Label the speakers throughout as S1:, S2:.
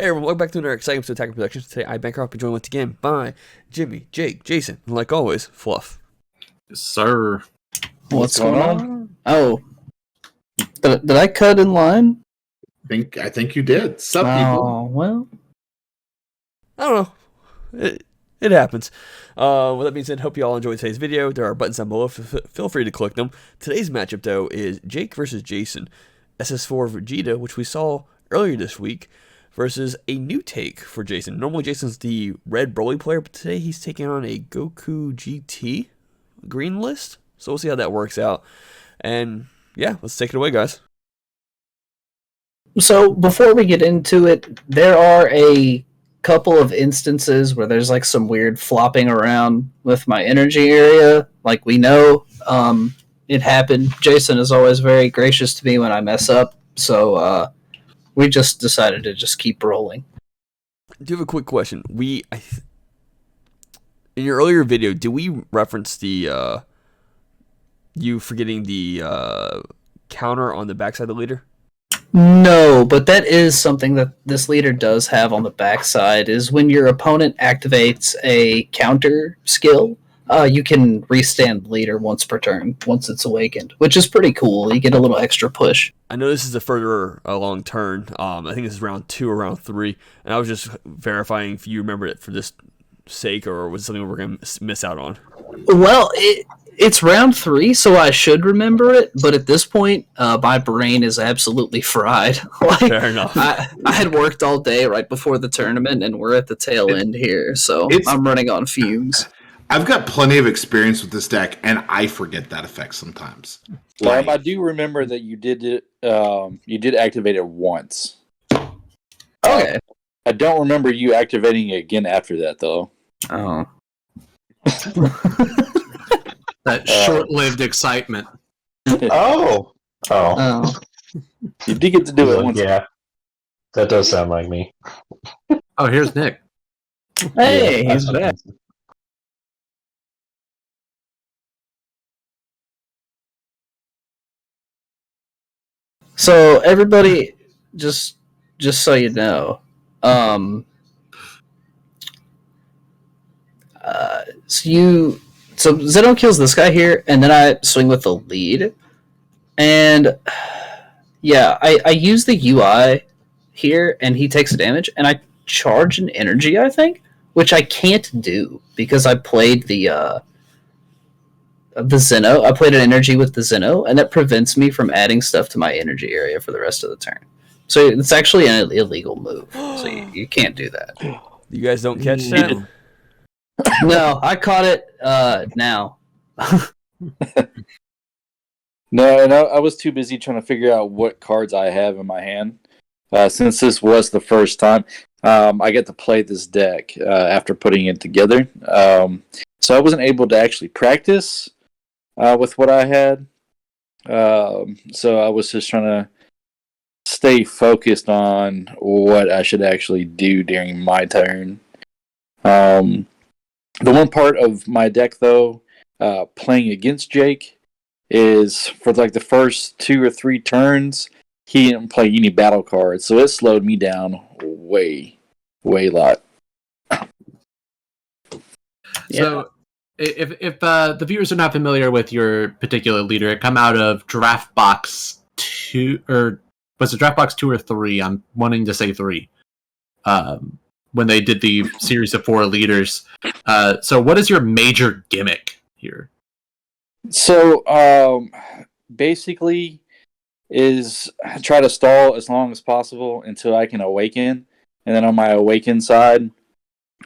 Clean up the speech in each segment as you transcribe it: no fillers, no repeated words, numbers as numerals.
S1: Hey everyone, welcome back to another exciting episode of Attack Productions. Today I Bancroft be joined once again by Jimmy, Jake, Jason, and like always, Fluff.
S2: Yes, sir.
S3: What's going on? Oh, did I cut in line?
S2: I think you did. Some people.
S3: Oh, well.
S1: I don't know. It happens. With that being said, hope you all enjoyed today's video. There are buttons down below. Feel free to click them. Today's matchup, though, is Jake versus Jason. SS4 Vegeta, which we saw earlier this week, versus a new take for Jason. Normally, Jason's the red Broly player, but today he's taking on a Goku GT green list. So we'll see how that works out. And yeah, let's take it away, guys.
S3: So, before we get into it, there are a couple of instances where there's like some weird flopping around with my energy area. Like we know it happened. Jason is always very gracious to me when I mess up. So, we just decided to just keep rolling.
S1: I do have a quick question. In your earlier video, did we reference the you forgetting the counter on the backside of the leader?
S3: No, but that is something that this leader does have on the backside, is when your opponent activates a counter skill, you can restand leader once per turn, once it's awakened, which is pretty cool. You get a little extra push.
S1: I know this is a further along turn. I think this is round 2 or round 3, and I was just verifying if you remembered it for this sake, or was it something we're going to miss out on?
S3: Well, it's round 3, so I should remember it, but at this point, my brain is absolutely fried.
S1: Fair enough.
S3: I had worked all day right before the tournament, and we're at the tail end here, so I'm running on fumes.
S2: I've got plenty of experience with this deck, and I forget that effect sometimes.
S4: I do remember that you did it. You did activate it once.
S3: Okay.
S4: I don't remember you activating it again after that, though.
S3: Oh.
S5: That short-lived excitement.
S6: Oh.
S4: You did get to do it once.
S6: Yeah. That does sound like me.
S5: Oh, here's Nick.
S3: Hey,
S6: Yeah,
S3: he's back. So everybody, just so you know, so Zeno kills this guy here, and then I swing with the lead, and yeah, I use the UI here, and he takes damage, and I charge an energy, I think, which I can't do because I played the Zeno. I played an energy with the Zeno, and that prevents me from adding stuff to my energy area for the rest of the turn. So it's actually an illegal move. So you can't do that.
S1: You guys don't catch that?
S3: No, I caught it now.
S4: No, I was too busy trying to figure out what cards I have in my hand. Since this was the first time, I get to play this deck after putting it together. So I wasn't able to actually practice with what I had. So I was just trying to stay focused on what I should actually do during my turn. The one part of my deck, though, playing against Jake, is for like the first 2 or 3 turns, he didn't play any battle cards, so it slowed me down way a lot.
S5: So, if the viewers are not familiar with your particular leader, it come out of Draft Box 2, or was it Draft Box 2 or 3? I'm wanting to say 3. When they did the series of 4 leaders. So what is your major gimmick here?
S4: So, basically, is try to stall as long as possible until I can awaken. And then on my awaken side,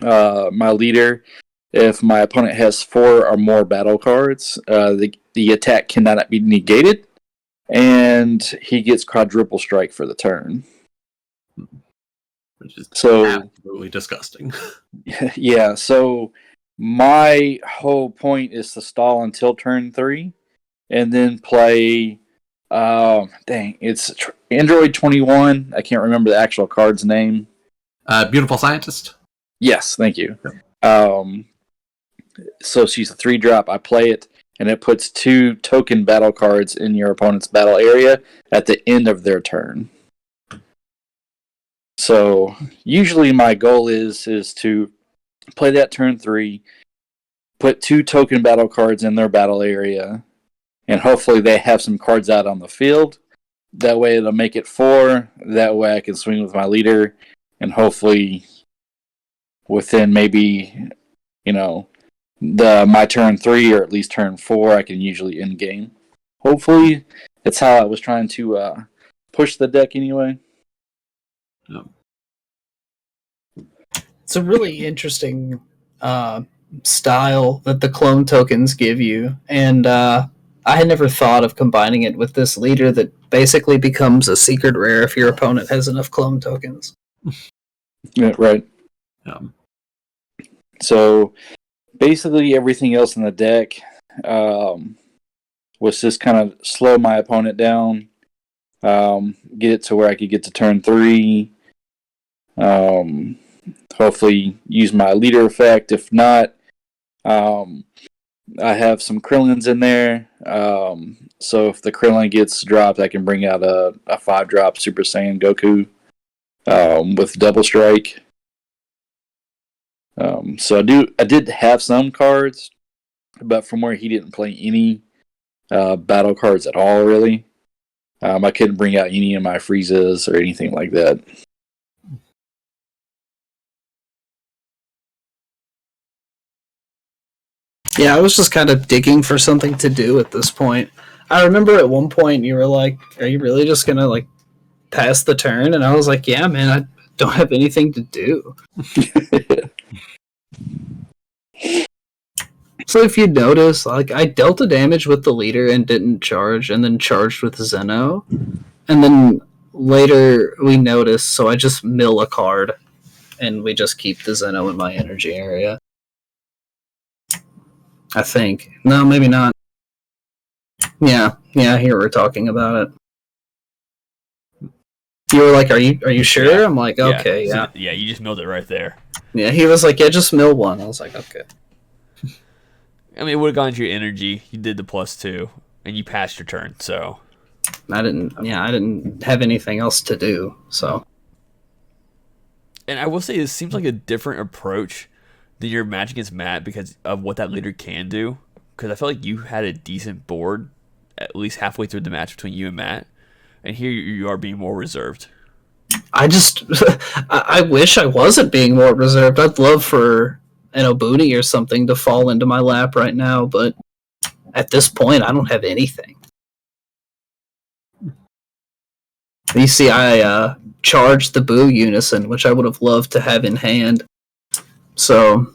S4: my leader, if my opponent has 4 or more battle cards, the attack cannot be negated, and he gets quadruple strike for the turn.
S5: Which is
S4: So
S5: absolutely disgusting.
S4: yeah, so my whole point is to stall until turn 3, and then play. It's Android 21. I can't remember the actual card's name.
S5: Beautiful Scientist.
S4: Yes, thank you. So she's a 3-drop. I play it, and it puts 2 token battle cards in your opponent's battle area at the end of their turn. So usually my goal is to play that turn 3, put 2 token battle cards in their battle area, and hopefully they have some cards out on the field. That way it'll make it 4. That way I can swing with my leader, and hopefully within maybe, my turn 3 or at least turn 4, I can usually end game. Hopefully that's how I was trying to push the deck anyway.
S3: It's a really interesting style that the clone tokens give you, and I had never thought of combining it with this leader that basically becomes a secret rare if your opponent has enough clone tokens.
S4: Yeah, right. So basically everything else in the deck was just kind of slow my opponent down, get it to where I could get to turn 3, hopefully use my leader effect. If not, I have some Krillins in there, so if the Krillin gets dropped, I can bring out a 5-drop Super Saiyan Goku with double strike. So I did have some cards, but from where he didn't play any battle cards at all, really, I couldn't bring out any of my Friezas or anything like that.
S3: Yeah, I was just kind of digging for something to do at this point. I remember at one point you were like, "Are you really just gonna like pass the turn?" And I was like, "Yeah, man, I don't have anything to do." So if you notice, like I dealt the damage with the leader and didn't charge, and then charged with Zeno, and then later we noticed, so I just mill a card, and we just keep the Zeno in my energy area. I think. No, maybe not. Yeah, here we're talking about it. You were like, "Are you sure?"
S1: Yeah.
S3: I'm like, "Okay, yeah."
S1: So, yeah, you just milled it right there.
S3: Yeah, he was like, "Yeah, just mill one." I was like, "Okay."
S1: I mean, it would have gone to your energy. You did the +2, and you passed your turn. So
S3: I didn't have anything else to do. So,
S1: and I will say, this seems like a different approach than your match against Matt because of what that leader can do. Because I felt like you had a decent board at least halfway through the match between you and Matt, and here you are being more reserved.
S3: I just I wish I wasn't being more reserved. I'd love for an Obuni or something to fall into my lap right now, but at this point, I don't have anything. You see, I charged the Boo Unison, which I would have loved to have in hand. So,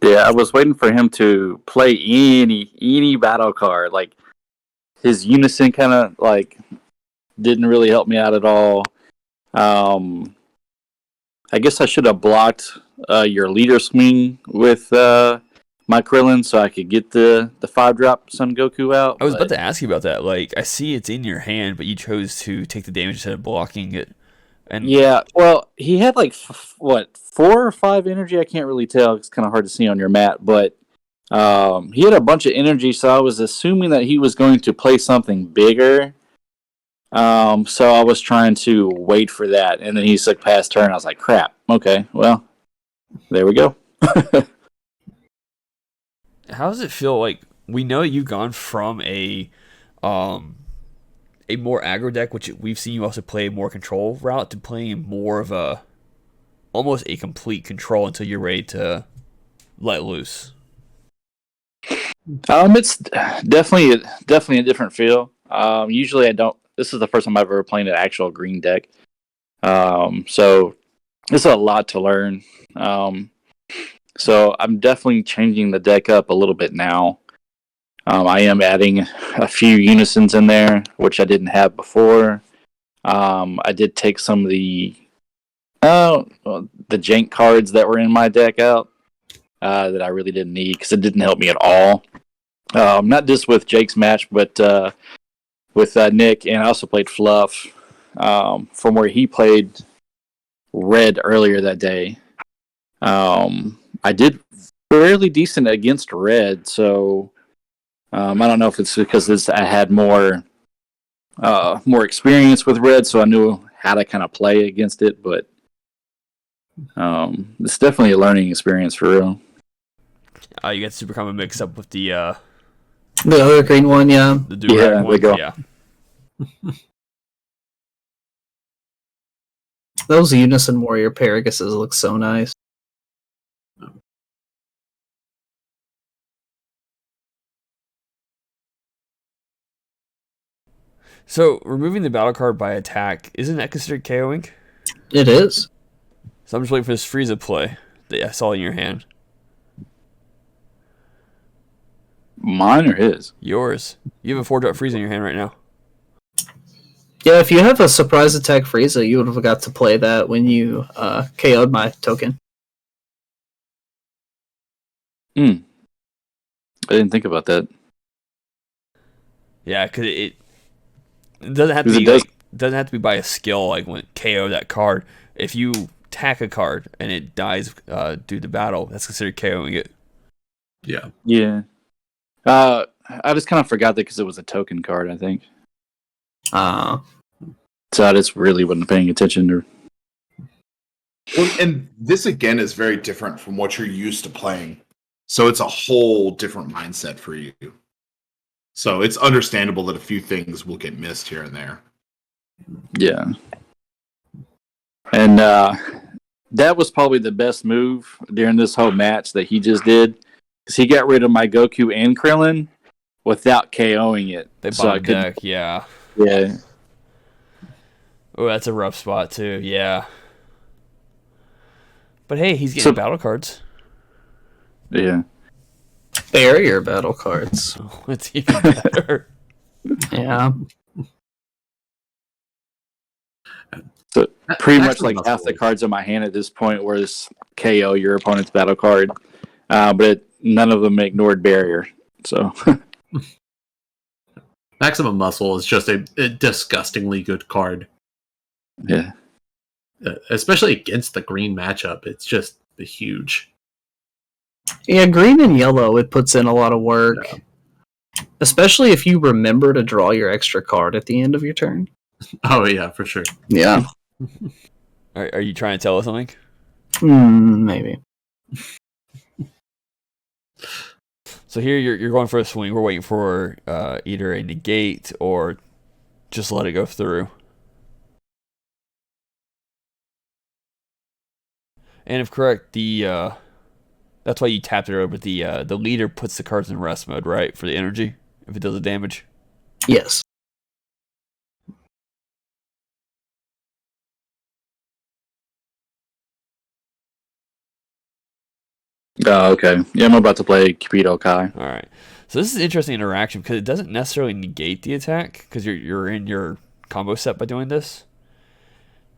S4: Yeah, I was waiting for him to play any battle card. Like his Unison kind of like didn't really help me out at all. I guess I should have blocked your leader swing with my Krillin so I could get the 5-drop Son Goku out.
S1: I was about to ask you about that. Like, I see it's in your hand, but you chose to take the damage instead of blocking it. And
S4: yeah, well, he had like 4 or 5 energy. I can't really tell. It's kind of hard to see on your mat, but he had a bunch of energy, so I was assuming that he was going to play something bigger. So I was trying to wait for that, and then he's like past turn. I was like, crap. Okay, well, there we go.
S1: how does it feel? Like, we know you've gone from a more aggro deck, which we've seen you also play a more control route, to playing more of a almost a complete control until you're ready to let loose.
S4: It's definitely a different feel. Usually I don't. This is the first time I've ever played an actual green deck. So it's a lot to learn. So I'm definitely changing the deck up a little bit now. I am adding a few Unisons in there, which I didn't have before. I did take some of the jank cards that were in my deck out that I really didn't need because it didn't help me at all. Not just with Jake's match, but with Nick, and I also played Fluff from where he played Red earlier that day. I did fairly decent against Red, so I don't know if it's because I had more experience with Red, so I knew how to kind of play against it, but it's definitely a learning experience for real.
S1: You get Super Combo mixed up with the
S3: other green one, yeah.
S1: the Durag one.
S4: go.
S1: Yeah.
S3: Those Unison Warrior Paraguses look so nice.
S1: So removing the battle card by attack, isn't that considered KOing?
S3: It is.
S1: So I'm just waiting for this Frieza play that I saw in your hand.
S4: Mine or his?
S1: Yours. You have a 4-drop Frieza in your hand right now.
S3: Yeah, if you have a surprise attack Frieza, you would have got to play that when you KO'd my token.
S4: I didn't think about that.
S1: Yeah, because it doesn't have to
S4: 'Cause
S1: be
S4: it does-
S1: doesn't have to be by a skill like when KO that card. If you attack a card and it dies due to battle, that's considered KOing it.
S5: Yeah.
S4: Yeah. I just kind of forgot that because it was a token card, I think. So I just really wasn't paying attention to.
S2: Well, and this again is very different from what you're used to playing. So it's a whole different mindset for you. So it's understandable that a few things will get missed here and there.
S4: Yeah. And that was probably the best move during this whole match that he just did. Because he got rid of my Goku and Krillin without KOing it.
S1: They
S4: So I
S1: bottom deck, yeah.
S4: Yeah.
S1: Oh, that's a rough spot too, yeah. But hey, he's getting battle cards.
S4: Yeah.
S3: Barrier battle cards.
S1: Oh, it's even better.
S3: Yeah.
S4: So pretty much
S5: Actually,
S4: like half the cards in my hand at this point was KO your opponent's battle card. But none of them ignored barrier. So
S5: Maximum Muscle is just a disgustingly good card.
S4: yeah.
S5: Especially against the green matchup. It's just huge.
S3: Yeah, green and yellow, it puts in a lot of work.
S5: Yeah.
S3: Especially if you remember to draw your extra card at the end of your turn.
S5: Oh, yeah, for sure.
S3: Yeah.
S1: Are you trying to tell us something?
S3: Maybe.
S1: So here you're going for a swing. We're waiting for either a negate or just let it go through. And if correct, that's why you tapped it over. The leader puts the cards in rest mode, right, for the energy if it does the damage.
S3: Yes.
S4: Oh, okay. Yeah, I'm about to play Cupido Kai.
S1: All right. So this is an interesting interaction because it doesn't necessarily negate the attack because you're in your combo set by doing this.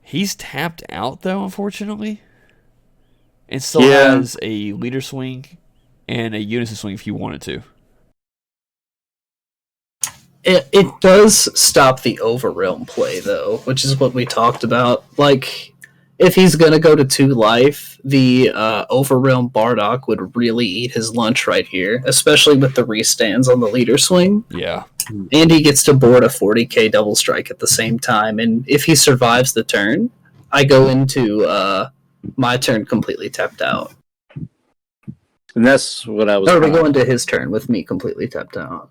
S1: He's tapped out though, unfortunately, and still has a leader swing and a unison swing if you wanted to.
S3: It does stop the Overrealm play, though, which is what we talked about. Like, if he's going to go to 2 life, the Overrealm Bardock would really eat his lunch right here, especially with the restands on the leader swing.
S1: Yeah.
S3: And he gets to board a 40k double strike at the same time. And if he survives the turn, I go into my turn completely tapped out.
S4: And that's what I was.
S3: Or we go into his turn with me completely tapped out.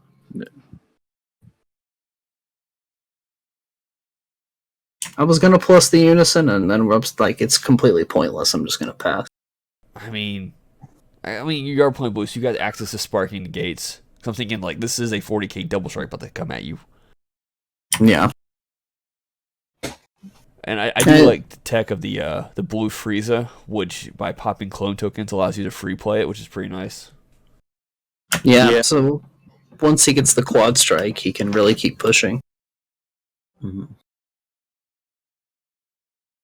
S3: I was gonna plus the unison, and then we're like, it's completely pointless. I'm just gonna pass.
S1: I mean, you are playing blue, so you got access to sparking the gates. So I'm thinking like this is a 40k double strike about to come at you.
S3: Yeah.
S1: And I do like the tech of the blue Frieza, which by popping clone tokens allows you to free play it, which is pretty nice.
S3: Yeah. So once he gets the quad strike, he can really keep pushing.
S5: Mm-hmm.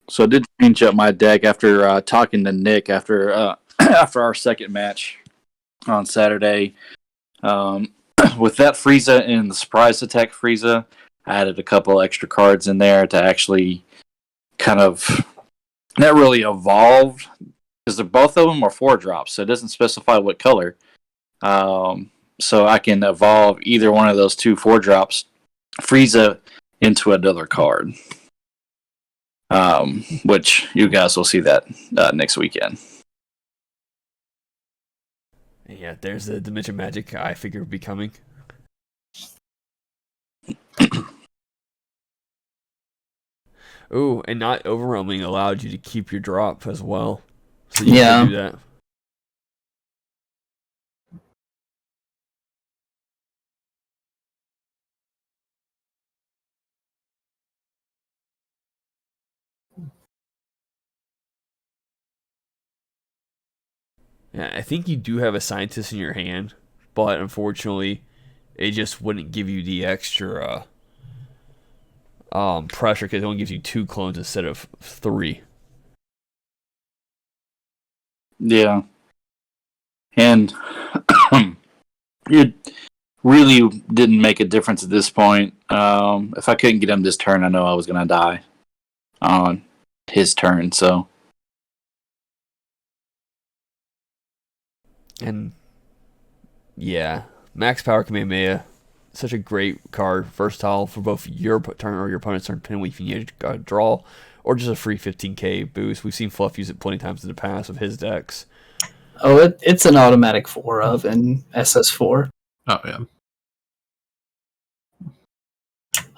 S4: So I did change up my deck after talking to Nick after after our second match on Saturday. With that Frieza and the surprise attack Frieza, I added a couple extra cards in there to actually kind of not really evolve, because both of them are 4-drops, so it doesn't specify what color. So I can evolve either one of those 2 4-drops Frieza into another card. which you guys will see that next weekend.
S1: Yeah, there's the Dimension Magic I figure would be coming. Ooh, and not overwhelming allowed you to keep your drop as well. So you can do that. Yeah, I think you do have a scientist in your hand, but unfortunately, it just wouldn't give you the extra pressure because it only gives you 2 clones instead of 3.
S4: Yeah, and it really didn't make a difference at this point. If I couldn't get him this turn, I know I was gonna die on his turn. So,
S1: And yeah, Max Power Kamehameha, such a great card, versatile for both your turn or your opponent's turn, depending on if you need a draw or just a free 15k boost. We've seen Fluff use it plenty of times in the past with his decks.
S3: Oh, it's an automatic 4 of in SS4.
S5: Oh yeah.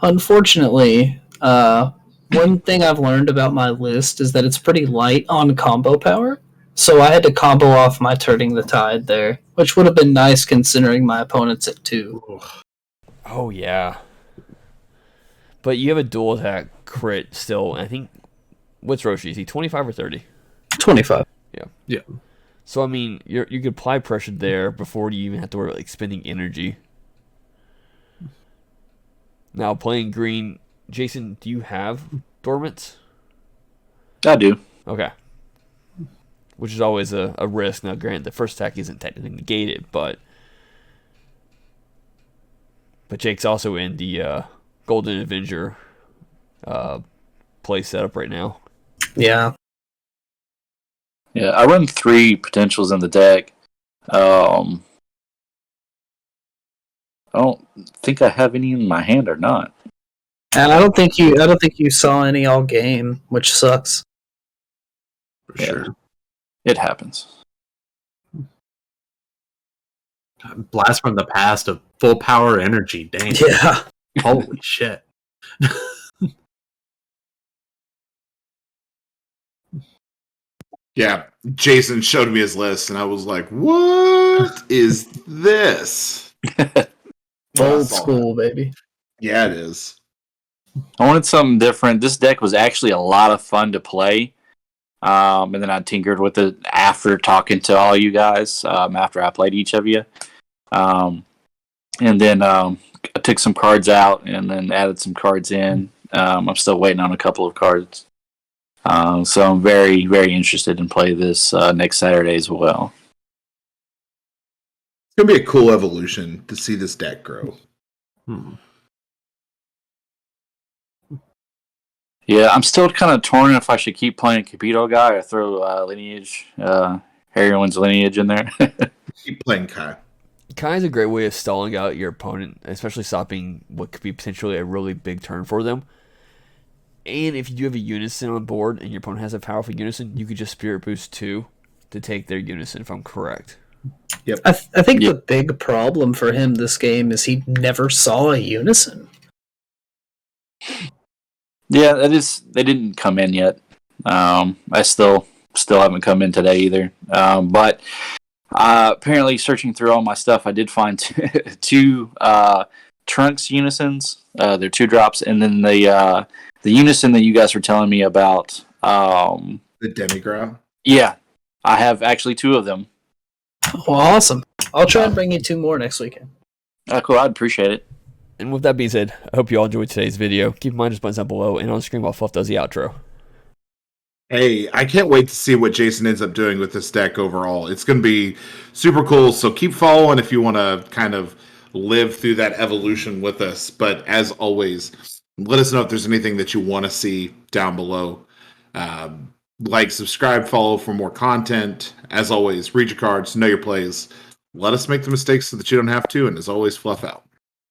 S3: Unfortunately, one thing I've learned about my list is that it's pretty light on combo power. So I had to combo off my Turning the Tide there, which would have been nice considering my opponent's at 2.
S1: Oh yeah, but you have a dual attack crit still. And I think what's Roshi? Is he 25 or 30?
S3: 25.
S5: Yeah.
S1: So I mean, you could apply pressure there before you even have to worry about expending energy. Now playing green, Jason, do you have dormants?
S4: I do.
S1: Okay. Which is always a risk. Now, granted, the first attack isn't technically negated, but Jake's also in the Golden Avenger play setup right now.
S3: Yeah.
S4: Yeah, I run 3 potentials in the deck. I don't think I have any in my hand or not.
S3: And I don't think you saw any all game, which sucks.
S5: For sure.
S4: It happens.
S5: Blast from the past of full power energy. Dang.
S3: Yeah.
S5: Holy shit.
S2: Yeah, Jason showed me his list, and I was like, "What is this?"
S3: Old school, baby.
S2: Yeah, it is.
S4: I wanted something different. This deck was actually a lot of fun to play. And then I tinkered with it after talking to all you guys, after I played each of you. And then I took some cards out and then added some cards in. I'm still waiting on a couple of cards. So I'm very, very interested in play this next Saturday as well.
S2: It's going to be a cool evolution to see this deck grow.
S4: Yeah, I'm still kind of torn if I should keep playing Capito guy or throw Lineage, Heroine's Lineage in there.
S2: Keep playing Kai.
S1: Kai is a great way of stalling out your opponent, especially stopping what could be potentially a really big turn for them. And if you do have a Unison on board and your opponent has a powerful Unison, you could just Spirit Boost 2 to take their Unison, if I'm correct.
S2: Yep.
S3: I think the big problem for him this game is he never saw a Unison.
S4: Yeah, they didn't come in yet. I still haven't come in today either. But apparently, searching through all my stuff, I did find 2 Trunks Unisons. They're 2 drops, and then the Unison that you guys were telling me about.
S2: The Demigraph.
S4: Yeah, I have actually 2 of them.
S3: Well, awesome. I'll try and bring you 2 more next weekend.
S4: Cool. I'd appreciate it.
S1: And with that being said, I hope you all enjoyed today's video. Keep in mind, just buttons down below and on the screen while Fluff does the outro.
S2: Hey, I can't wait to see what Jason ends up doing with this deck overall. It's going to be super cool, so keep following if you want to kind of live through that evolution with us. But as always, let us know if there's anything that you want to see down below. Like, subscribe, follow for more content. As always, read your cards, know your plays. Let us make the mistakes so that you don't have to, and as always, Fluff out.